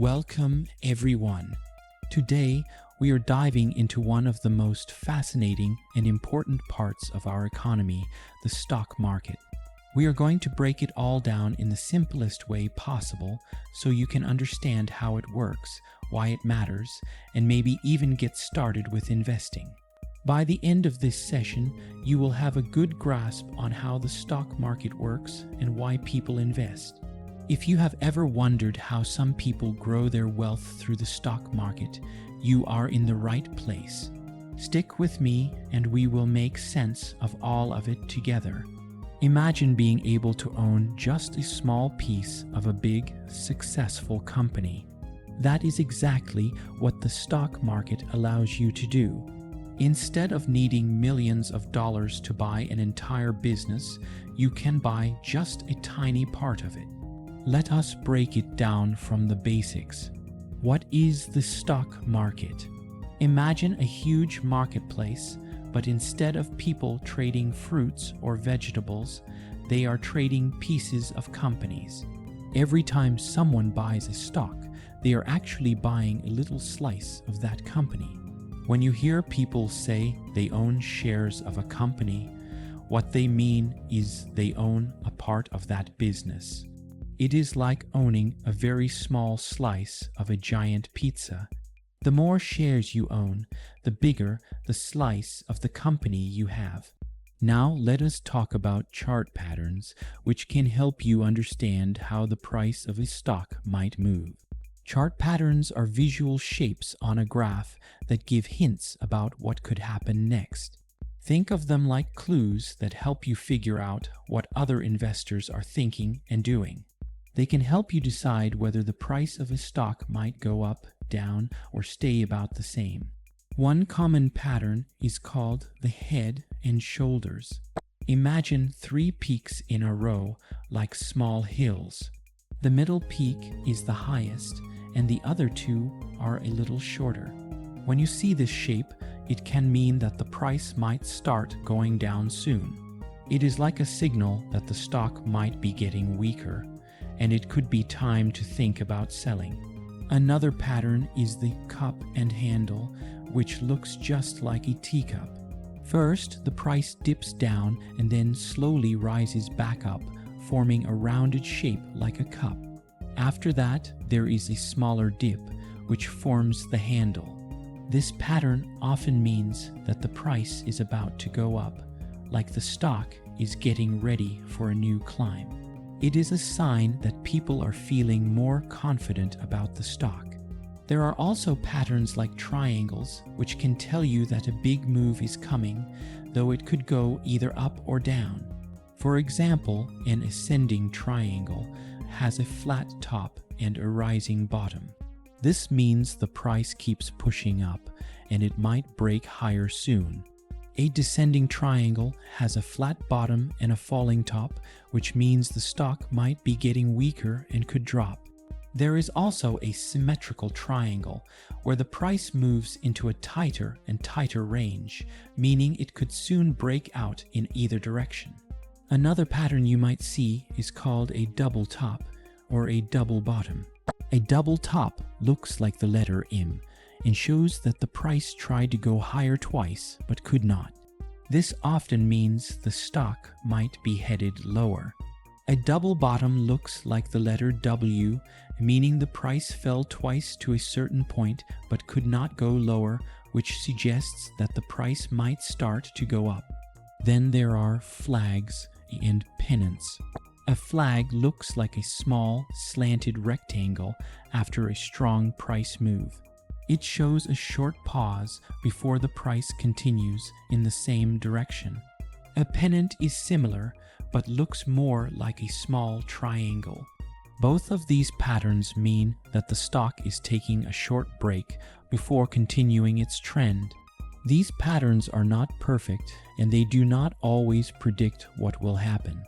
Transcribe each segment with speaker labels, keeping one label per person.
Speaker 1: Welcome, everyone. Today, we are diving into one of the most fascinating and important parts of our economy, the stock market. We are going to break it all down in the simplest way possible so you can understand how it works, why it matters, and maybe even get started with investing. By the end of this session, you will have a good grasp on how the stock market works and why people invest. If you have ever wondered how some people grow their wealth through the stock market, you are in the right place. Stick with me and we will make sense of all of it together. Imagine being able to own just a small piece of a big, successful company. That is exactly what the stock market allows you to do. Instead of needing millions of dollars to buy an entire business, you can buy just a tiny part of it. Let us break it down from the basics. What is the stock market? Imagine a huge marketplace, but instead of people trading fruits or vegetables, they are trading pieces of companies. Every time someone buys a stock, they are actually buying a little slice of that company. When you hear people say they own shares of a company, what they mean is they own a part of that business. It is like owning a very small slice of a giant pizza. The more shares you own, the bigger the slice of the company you have. Now let us talk about chart patterns, which can help you understand how the price of a stock might move. Chart patterns are visual shapes on a graph that give hints about what could happen next. Think of them like clues that help you figure out what other investors are thinking and doing. They can help you decide whether the price of a stock might go up, down, or stay about the same. One common pattern is called the head and shoulders. Imagine three peaks in a row like small hills. The middle peak is the highest, and the other two are a little shorter. When you see this shape, it can mean that the price might start going down soon. It is like a signal that the stock might be getting weaker, and it could be time to think about selling. Another pattern is the cup and handle, which looks just like a teacup. First, the price dips down and then slowly rises back up, forming a rounded shape like a cup. After that, there is a smaller dip, which forms the handle. This pattern often means that the price is about to go up, like the stock is getting ready for a new climb. It is a sign that people are feeling more confident about the stock. There are also patterns like triangles, which can tell you that a big move is coming, though it could go either up or down. For example, an ascending triangle has a flat top and a rising bottom. This means the price keeps pushing up, and it might break higher soon. A descending triangle has a flat bottom and a falling top, which means the stock might be getting weaker and could drop. There is also a symmetrical triangle, where the price moves into a tighter and tighter range, meaning it could soon break out in either direction. Another pattern you might see is called a double top or a double bottom. A double top looks like the letter M and shows that the price tried to go higher twice but could not. This often means the stock might be headed lower. A double bottom looks like the letter W, meaning the price fell twice to a certain point but could not go lower, which suggests that the price might start to go up. Then there are flags and pennants. A flag looks like a small, slanted rectangle after a strong price move. It shows a short pause before the price continues in the same direction. A pennant is similar, but looks more like a small triangle. Both of these patterns mean that the stock is taking a short break before continuing its trend. These patterns are not perfect, and they do not always predict what will happen.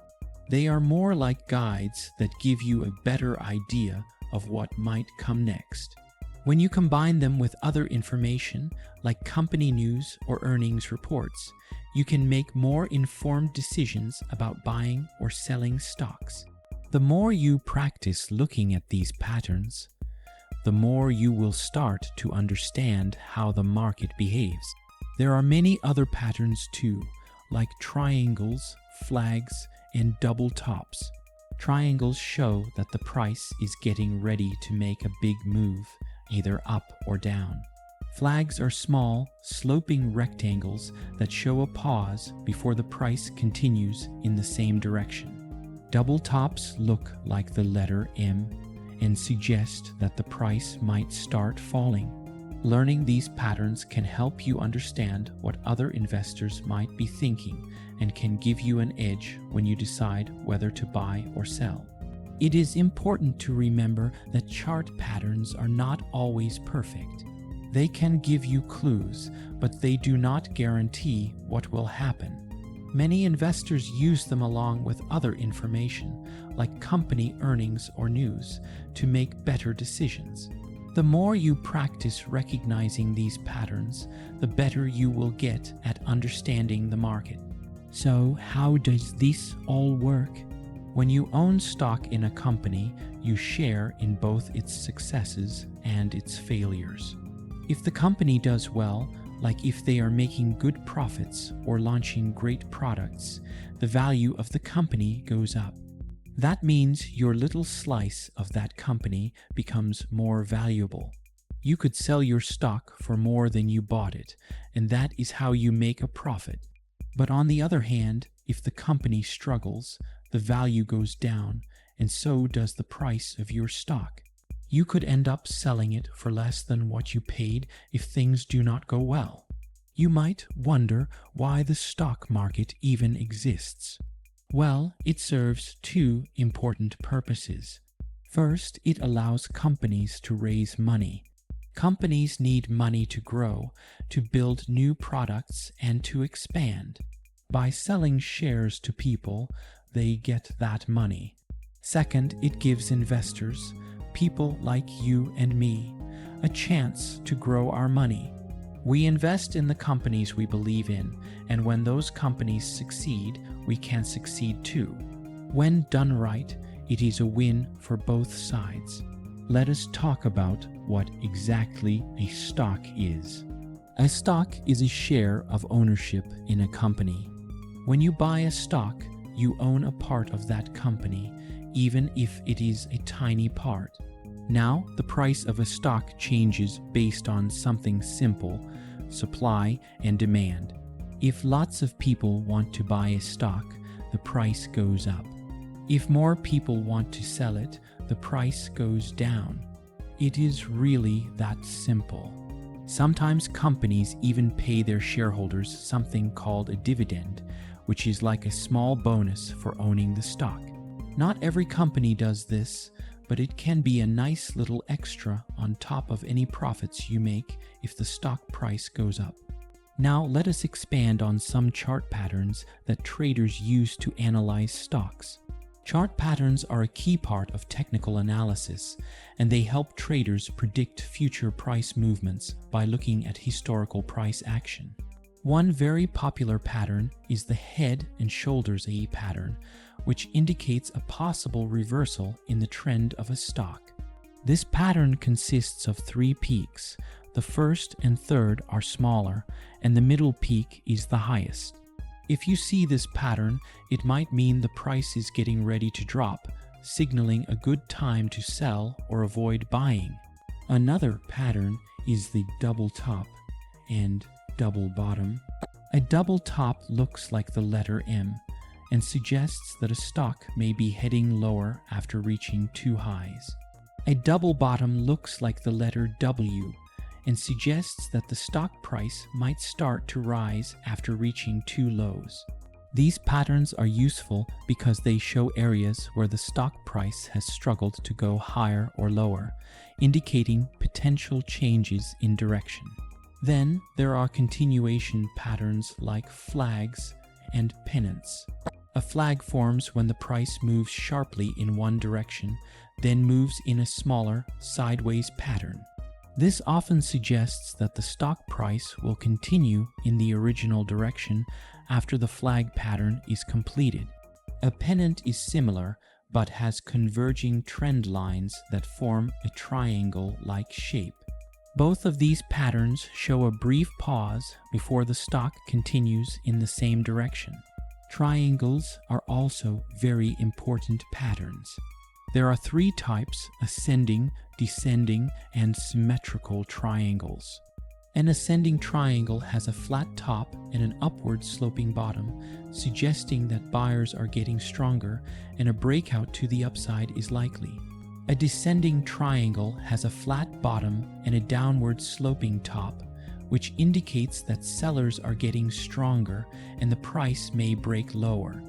Speaker 1: They are more like guides that give you a better idea of what might come next. When you combine them with other information, like company news or earnings reports, you can make more informed decisions about buying or selling stocks. The more you practice looking at these patterns, the more you will start to understand how the market behaves. There are many other patterns too, like triangles, flags, and double tops. Triangles show that the price is getting ready to make a big move, either up or down. Flags are small, sloping rectangles that show a pause before the price continues in the same direction. Double tops look like the letter M and suggest that the price might start falling. Learning these patterns can help you understand what other investors might be thinking and can give you an edge when you decide whether to buy or sell. It is important to remember that chart patterns are not always perfect. They can give you clues, but they do not guarantee what will happen. Many investors use them along with other information, like company earnings or news, to make better decisions. The more you practice recognizing these patterns, the better you will get at understanding the market. So, how does this all work? When you own stock in a company, you share in both its successes and its failures. If the company does well, like if they are making good profits or launching great products, the value of the company goes up. That means your little slice of that company becomes more valuable. You could sell your stock for more than you bought it, and that is how you make a profit. But on the other hand, if the company struggles, the value goes down, and so does the price of your stock. You could end up selling it for less than what you paid if things do not go well. You might wonder why the stock market even exists. Well, it serves two important purposes. First, it allows companies to raise money. Companies need money to grow, to build new products, and to expand. By selling shares to people, they get that money. Second, it gives investors, people like you and me, a chance to grow our money. We invest in the companies we believe in, and when those companies succeed, we can succeed too. When done right, it is a win for both sides. Let us talk about what exactly a stock is. A stock is a share of ownership in a company. When you buy a stock, you own a part of that company, even if it is a tiny part. Now, the price of a stock changes based on something simple: supply and demand. If lots of people want to buy a stock, the price goes up. If more people want to sell it, the price goes down. It is really that simple. Sometimes companies even pay their shareholders something called a dividend, which is like a small bonus for owning the stock. Not every company does this, but it can be a nice little extra on top of any profits you make if the stock price goes up. Now let us expand on some chart patterns that traders use to analyze stocks. Chart patterns are a key part of technical analysis, and they help traders predict future price movements by looking at historical price action. One very popular pattern is the head and shoulders A pattern, which indicates a possible reversal in the trend of a stock. This pattern consists of three peaks. The first and third are smaller, and the middle peak is the highest. If you see this pattern, it might mean the price is getting ready to drop, signaling a good time to sell or avoid buying. Another pattern is the double top and double bottom. A double top looks like the letter M and suggests that a stock may be heading lower after reaching two highs. A double bottom looks like the letter W and suggests that the stock price might start to rise after reaching two lows. These patterns are useful because they show areas where the stock price has struggled to go higher or lower, indicating potential changes in direction. Then there are continuation patterns like flags and pennants. A flag forms when the price moves sharply in one direction, then moves in a smaller, sideways pattern. This often suggests that the stock price will continue in the original direction after the flag pattern is completed. A pennant is similar, but has converging trend lines that form a triangle-like shape. Both of these patterns show a brief pause before the stock continues in the same direction. Triangles are also very important patterns. There are three types: ascending, descending, and symmetrical triangles. An ascending triangle has a flat top and an upward sloping bottom, suggesting that buyers are getting stronger and a breakout to the upside is likely. A descending triangle has a flat bottom and a downward sloping top, which indicates that sellers are getting stronger and the price may break lower.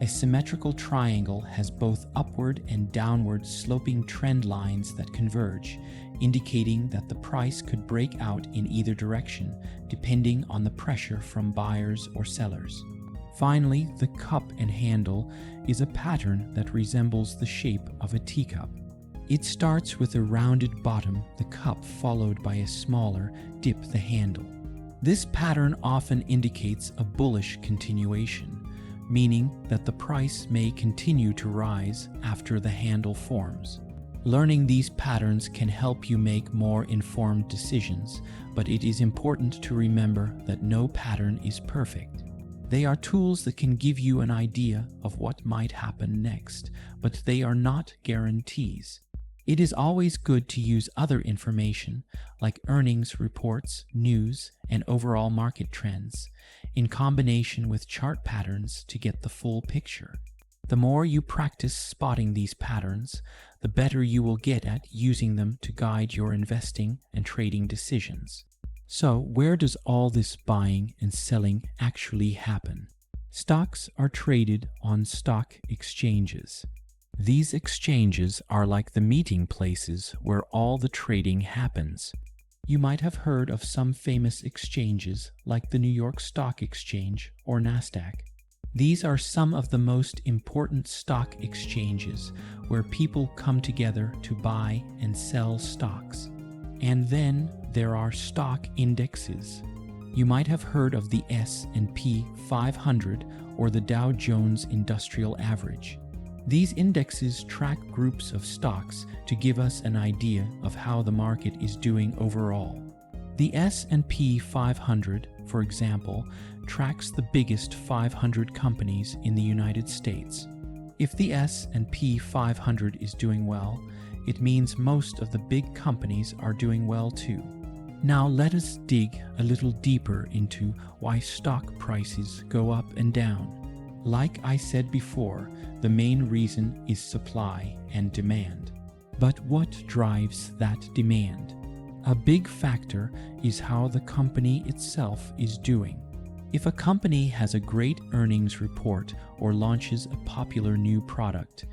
Speaker 1: A symmetrical triangle has both upward and downward sloping trend lines that converge, indicating that the price could break out in either direction, depending on the pressure from buyers or sellers. Finally, the cup and handle is a pattern that resembles the shape of a teacup. It starts with a rounded bottom, the cup, followed by a smaller dip, the handle. This pattern often indicates a bullish continuation, meaning that the price may continue to rise after the handle forms. Learning these patterns can help you make more informed decisions, but it is important to remember that no pattern is perfect. They are tools that can give you an idea of what might happen next, but they are not guarantees. It is always good to use other information like earnings reports, news, and overall market trends in combination with chart patterns to get the full picture. The more you practice spotting these patterns, the better you will get at using them to guide your investing and trading decisions. So, where does all this buying and selling actually happen? Stocks are traded on stock exchanges. These exchanges are like the meeting places where all the trading happens. You might have heard of some famous exchanges like the New York Stock Exchange or NASDAQ. These are some of the most important stock exchanges where people come together to buy and sell stocks. And then there are stock indexes. You might have heard of the S&P 500 or the Dow Jones Industrial Average. These indexes track groups of stocks to give us an idea of how the market is doing overall. The S&P 500, for example, tracks the biggest 500 companies in the United States. If the S&P 500 is doing well, it means most of the big companies are doing well too. Now let us dig a little deeper into why stock prices go up and down. Like I said before, the main reason is supply and demand. But what drives that demand? A big factor is how the company itself is doing. If a company has a great earnings report or launches a popular new product,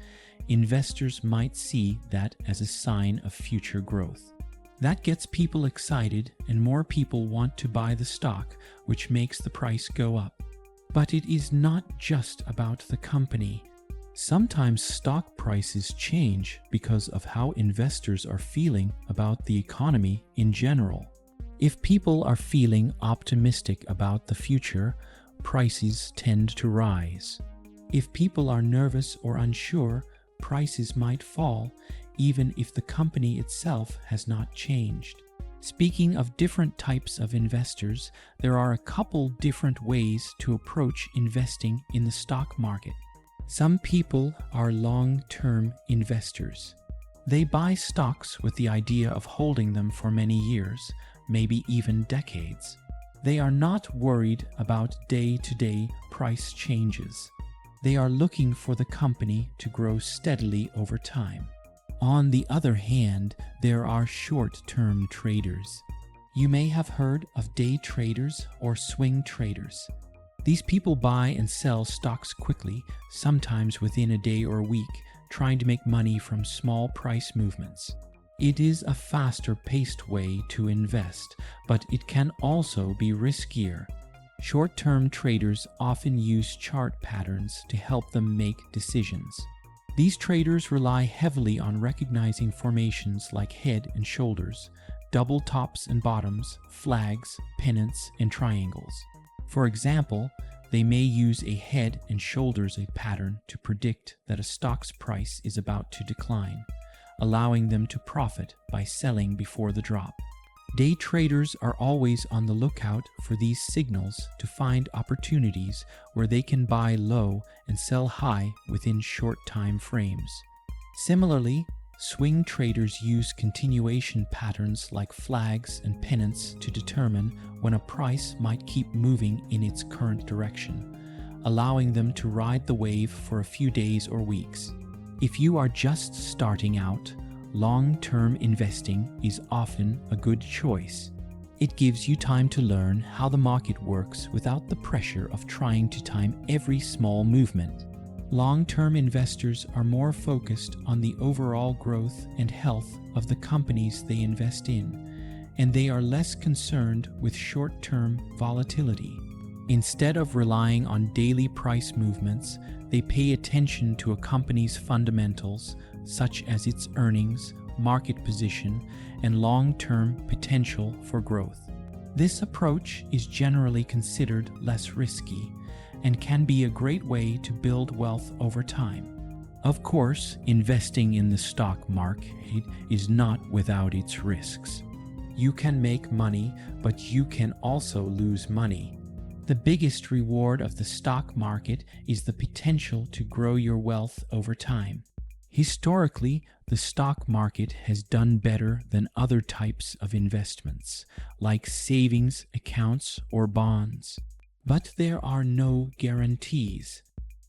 Speaker 1: investors might see that as a sign of future growth. That gets people excited and more people want to buy the stock, which makes the price go up. But it is not just about the company. Sometimes stock prices change because of how investors are feeling about the economy in general. If people are feeling optimistic about the future, prices tend to rise. If people are nervous or unsure, prices might fall, even if the company itself has not changed. Speaking of different types of investors, there are a couple different ways to approach investing in the stock market. Some people are long-term investors. They buy stocks with the idea of holding them for many years, maybe even decades. They are not worried about day-to-day price changes. They are looking for the company to grow steadily over time. On the other hand, there are short-term traders. You may have heard of day traders or swing traders. These people buy and sell stocks quickly, sometimes within a day or a week, trying to make money from small price movements. It is a faster-paced way to invest, but it can also be riskier. Short-term traders often use chart patterns to help them make decisions. These traders rely heavily on recognizing formations like head and shoulders, double tops and bottoms, flags, pennants, and triangles. For example, They may use a head and shoulders pattern to predict that a stock's price is about to decline, allowing them to profit by selling before the drop. Day traders are always on the lookout for these signals to find opportunities where they can buy low and sell high within short time frames. Similarly, swing traders use continuation patterns like flags and pennants to determine when a price might keep moving in its current direction, allowing them to ride the wave for a few days or weeks. If you are just starting out, long-term investing is often a good choice. It gives you time to learn how the market works without the pressure of trying to time every small movement. Long-term investors are more focused on the overall growth and health of the companies they invest in, and they are less concerned with short-term volatility. Instead of relying on daily price movements, they pay attention to a company's fundamentals, such as its earnings, market position, and long-term potential for growth. This approach is generally considered less risky and can be a great way to build wealth over time. Of course, investing in the stock market is not without its risks. You can make money, but you can also lose money. The biggest reward of the stock market is the potential to grow your wealth over time. Historically, the stock market has done better than other types of investments, like savings accounts or bonds. But there are no guarantees.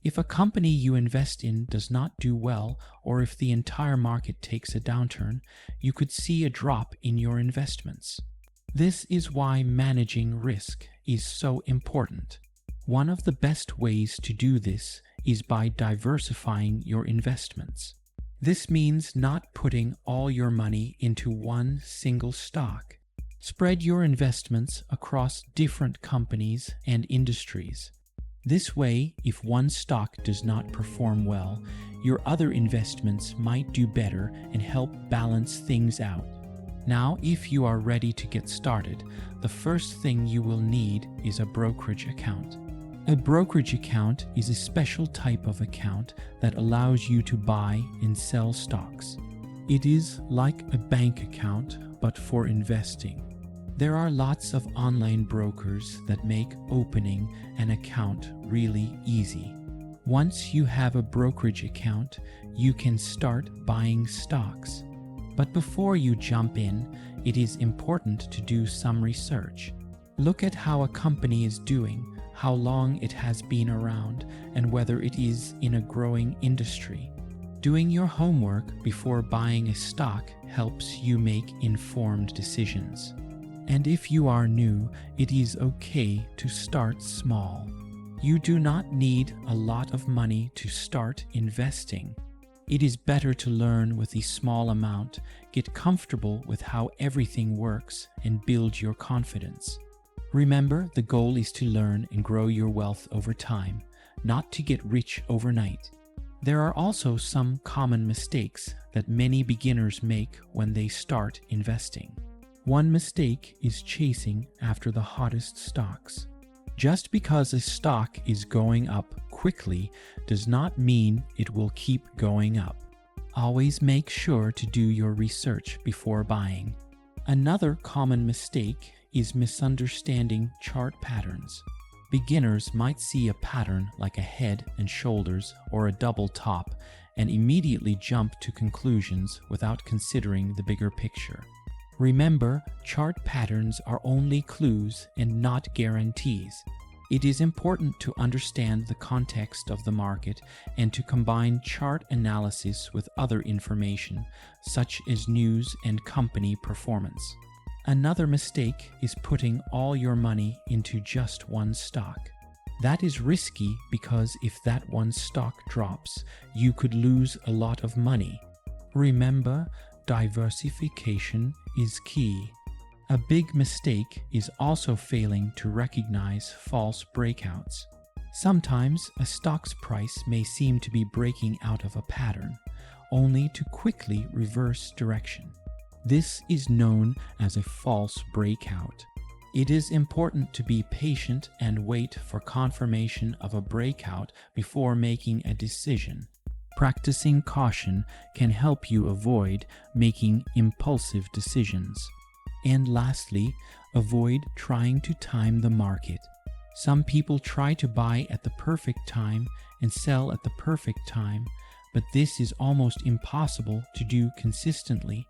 Speaker 1: If a company you invest in does not do well, or if the entire market takes a downturn, you could see a drop in your investments. This is why managing risk is so important. One of the best ways to do this is by diversifying your investments. This means not putting all your money into one single stock. Spread your investments across different companies and industries. This way, if one stock does not perform well, your other investments might do better and help balance things out. Now, if you are ready to get started, the first thing you will need is a brokerage account. A brokerage account is a special type of account that allows you to buy and sell stocks. It is like a bank account, but for investing. There are lots of online brokers that make opening an account really easy. Once you have a brokerage account, you can start buying stocks. But before you jump in, it is important to do some research. Look at how a company is doing, how long it has been around, and whether it is in a growing industry. Doing your homework before buying a stock helps you make informed decisions. And if you are new, it is okay to start small. You do not need a lot of money to start investing. It is better to learn with a small amount, get comfortable with how everything works, and build your confidence. Remember, the goal is to learn and grow your wealth over time, not to get rich overnight. There are also some common mistakes that many beginners make when they start investing. One mistake is chasing after the hottest stocks. Just because a stock is going up quickly does not mean it will keep going up. Always make sure to do your research before buying. Another common mistake is misunderstanding chart patterns. Beginners might see a pattern like a head and shoulders or a double top and immediately jump to conclusions without considering the bigger picture. Remember, chart patterns are only clues and not guarantees. It is important to understand the context of the market and to combine chart analysis with other information, such as news and company performance. Another mistake is putting all your money into just one stock. That is risky because if that one stock drops, you could lose a lot of money. Remember, diversification is key. A big mistake is also failing to recognize false breakouts. Sometimes a stock's price may seem to be breaking out of a pattern, only to quickly reverse direction. This is known as a false breakout. It is important to be patient and wait for confirmation of a breakout before making a decision. Practicing caution can help you avoid making impulsive decisions. And lastly, avoid trying to time the market. Some people try to buy at the perfect time and sell at the perfect time, but this is almost impossible to do consistently.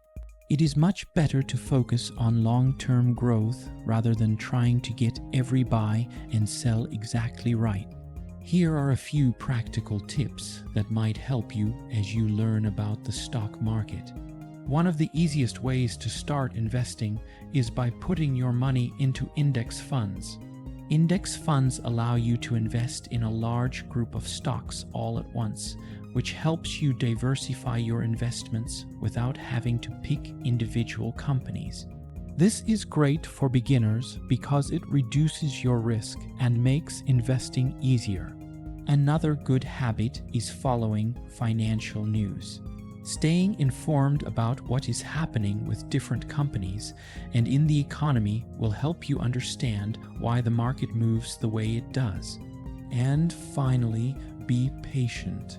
Speaker 1: It is much better to focus on long-term growth rather than trying to get every buy and sell exactly right. Here are a few practical tips that might help you as you learn about the stock market. One of the easiest ways to start investing is by putting your money into index funds. Index funds allow you to invest in a large group of stocks all at once, which helps you diversify your investments without having to pick individual companies. This is great for beginners because it reduces your risk and makes investing easier. Another good habit is following financial news. Staying informed about what is happening with different companies and in the economy will help you understand why the market moves the way it does. And finally, be patient.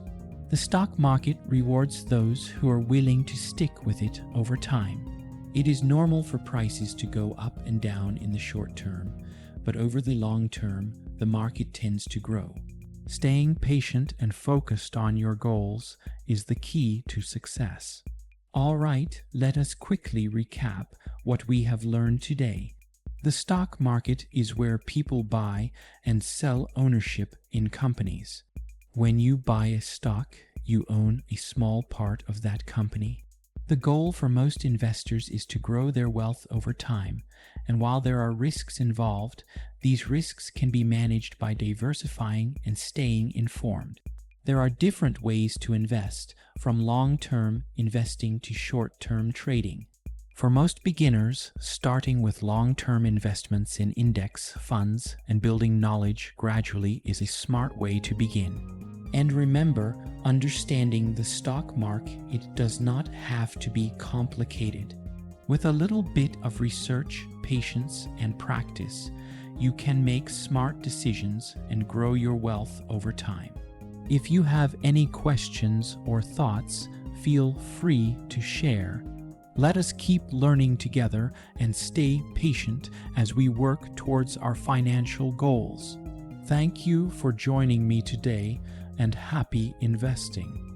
Speaker 1: The stock market rewards those who are willing to stick with it over time. It is normal for prices to go up and down in the short term, but over the long term, the market tends to grow. Staying patient and focused on your goals is the key to success. All right, let us quickly recap what we have learned today. The stock market is where people buy and sell ownership in companies. When you buy a stock, you own a small part of that company. The goal for most investors is to grow their wealth over time, and while there are risks involved, these risks can be managed by diversifying and staying informed. There are different ways to invest, from long-term investing to short-term trading. For most beginners, starting with long-term investments in index funds and building knowledge gradually is a smart way to begin. And remember, understanding the stock market does not have to be complicated. With a little bit of research, patience, and practice, you can make smart decisions and grow your wealth over time. If you have any questions or thoughts, feel free to share. Let us keep learning together and stay patient as we work towards our financial goals. Thank you for joining me today, and happy investing.